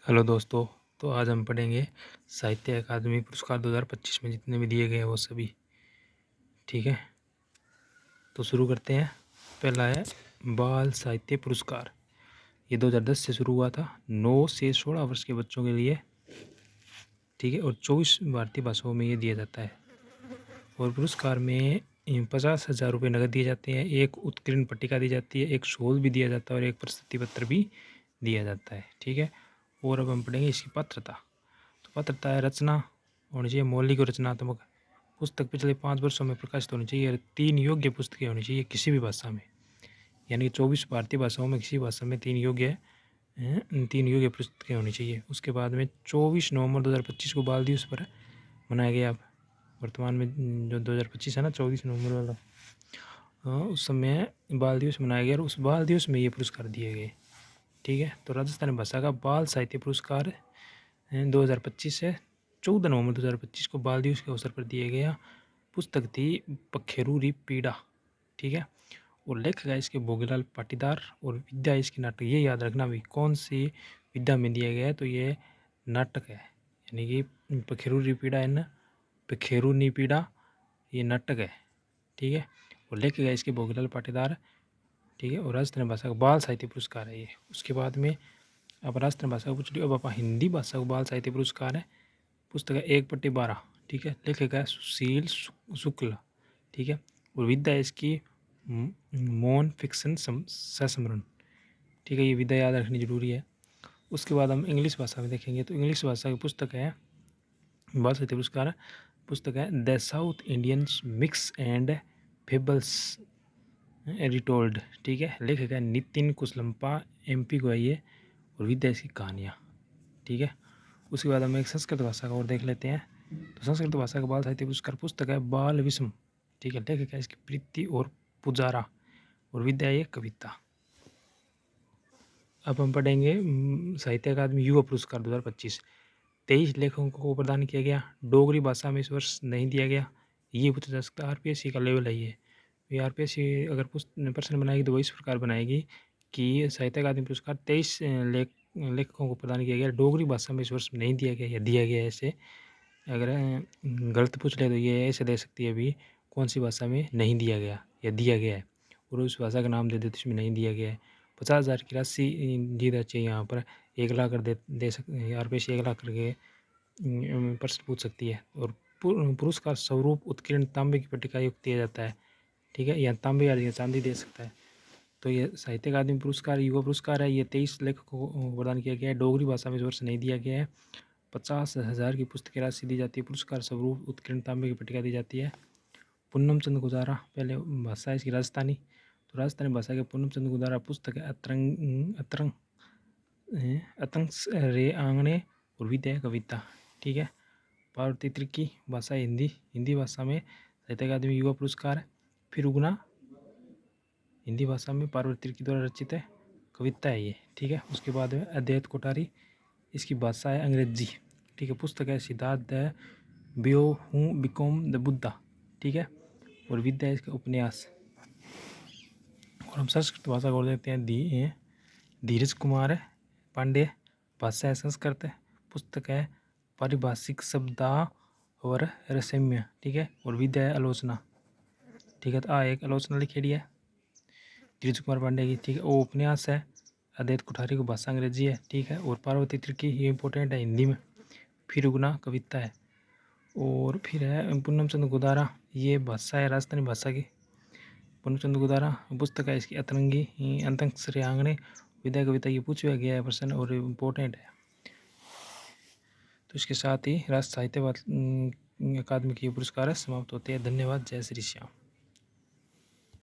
Hello दोस्तों। तो आज हम पढ़ेंगे साहित्य अकादमी पुरस्कार 2025 में जितने भी दिए गए हैं वो सभी। ठीक है, तो शुरू करते हैं। पहला है बाल साहित्य पुरस्कार। ये 2010 से शुरू हुआ था, 9 से 16 वर्ष के बच्चों के लिए। ठीक है, और 24 भारतीय भाषाओं में ये दिया जाता है। और पुरस्कार में 50,000 रुपये नगद दिए जाते हैं, एक उत्कीर्ण पट्टिका दी जाती है, एक शॉल भी दिया जाता है और एक प्रशस्ति पत्र भी दिया जाता है। ठीक है, और अब हम पढ़ेंगे इसकी पात्रता। तो पात्रता है रचना होनी चाहिए, मौलिक और रचनात्मक पुस्तक पिछले 5 वर्षों में प्रकाशित होनी चाहिए और 3 योग्य पुस्तकें होनी चाहिए किसी भी भाषा में, यानी कि 24 भारतीय भाषाओं में किसी भाषा में 3 योग्य पुस्तकें होनी चाहिए। उसके बाद में 24 नवंबर 2025 को बाल दिवस पर मनाया गया। वर्तमान में जो 2025 है ना, 24 नवंबर वाला, उस समय बाल दिवस मनाया गया और उस बाल दिवस में ये पुरस्कार दिए गए। ठीक है, तो राजस्थानी भाषा का बाल साहित्य पुरस्कार 2025 है 14 नवंबर 2025 को बाल दिवस के अवसर पर दिया गया। पुस्तक थी पखेरूरी पीड़ा। ठीक है, और लेखक है इसके भोगीलाल पाटीदार और विद्या इसकी नाटक। ये याद रखना भी कौन सी विद्या में दिया गया है, तो ये नाटक है, यानी कि पखेरूरी पीड़ा है ना, पखेरूनी पीड़ा ये नाटक है। ठीक है, और लेखक है इसके भोगीलाल पाटीदार। ठीक है, और राजस्थानी भाषा का बाल साहित्य पुरस्कार है ये। उसके बाद में अब राजस्थानी भाषा का पूछ लियो। अब आप हिंदी भाषा का बाल साहित्य पुरस्कार है। पुस्तक है 1/12। ठीक है, लेखक है सुशील शुक्ल। ठीक है, और विद्या है इसकी मौन फिक्शन सस्मरण। ठीक है, ये विद्या याद रखनी जरूरी है। उसके बाद हम इंग्लिश भाषा में देखेंगे, तो इंग्लिश भाषा की पुस्तक है बाल साहित्य पुरस्कार। पुस्तक है the south Indians mix and fables retold. ठीक है, लेखक है नितिन कुशलम्पा, MP को है ये, और विद्या इसकी कहानियाँ। ठीक है, उसके बाद हम एक संस्कृत भाषा का और देख लेते हैं। तो संस्कृत भाषा का बाल साहित्य पुरस्कार पुस्तक है बाल विषम। ठीक है, लेखक है इसकी प्रीति और पुजारा, और विद्या ये कविता। अब हम पढ़ेंगे साहित्य अकादमी युवा पुरस्कार 2025। 23 लेखकों को प्रदान किया गया। डोगरी भाषा में इस वर्ष नहीं दिया गया, ये पूछा जा सकता है। RPSC का लेवल है ये। RPSC अगर प्रश्न बनाएगी तो वो इस प्रकार बनाएगी कि साहित्य अकादमी पुरस्कार 23 लेखकों को प्रदान किया गया, डोगरी भाषा में इस वर्ष नहीं दिया गया या दिया गया। ऐसे अगर गलत पूछ ले तो ये ऐसे दे सकती है अभी कौन सी भाषा में नहीं दिया गया या दिया गया है, और उस भाषा का नाम दे देते इसमें नहीं दिया गया है। 50,000 की राशि दी जानी चाहिए। यहाँ पर 1 लाख कर दे सकते RPSC 1 लाख करके प्रश्न पूछ सकती है। और पुरस्कार स्वरूप उत्कीर्ण तांबे की पट्टिका युक्त दिया जाता है। ठीक है, या तांबे या चांदी दे सकता है। तो ये साहित्य अकादमी पुरस्कार युवा पुरस्कार है, ये 23 लेखकों को प्रदान किया गया है। डोगरी भाषा में इस वर्ष नहीं दिया गया है। 50,000 की पुस्तक राशि दी जाती है। पुरस्कार स्वरूप उत्कीर्ण तांबे की पट्टिका दी जाती है। पूनम चंद गुजारा, पहले भाषा है इसकी राजस्थानी। तो राजस्थानी भाषा के पूनम चंद गुजारा पुस्तक है अतंग रे आंगणे, और विद्या कविता। ठीक है, पार्वती त्रिकी भाषा हिंदी। हिंदी भाषा में साहित्य अकादमी युवा पुरस्कार है। फिर उगना हिंदी भाषा में पार्वती त्रिकी द्वारा रचित है, कविता है ये। ठीक है, उसके बाद है अद्वैत कोठारी, इसकी भाषा है अंग्रेजी। ठीक है, पुस्तक है सिद्धार्थ द बियो हूँ बिकॉम द बुद्धा। ठीक है, और विद्या इसका उपन्यास। और हम संस्कृत भाषा को देखते हैं। धीरज कुमार पांडे, भाषा है संस्कृत। पुस्तक है पारिभाषिक शब्दावर रसम्य। ठीक है, और विद्या है आलोचना। ठीक है, तो एक आलोचना लिखेड़ी है धीरज कुमार पांडे की। ठीक है, वो उपन्यास है। अद्वैत कोठारी को भाषा अंग्रेजी है। ठीक है, और पार्वती त्रिकी ये इंपॉर्टेंट है हिंदी में। फिर उगना कविता है। और फिर है पूनम चंद गुदारा, ये भाषा है राजस्थानी भाषा की। पूनम चंद गुदारा पुस्तक है इसकी अतरंगी अंतंग आंगणे, विद्या कविता। ये पूछा गया है प्रश्न और इम्पोर्टेंट है। तो इसके साथ ही राष्ट्र साहित्य अकादमी के पुरस्कार समाप्त होते हैं। धन्यवाद। जय श्री श्याम।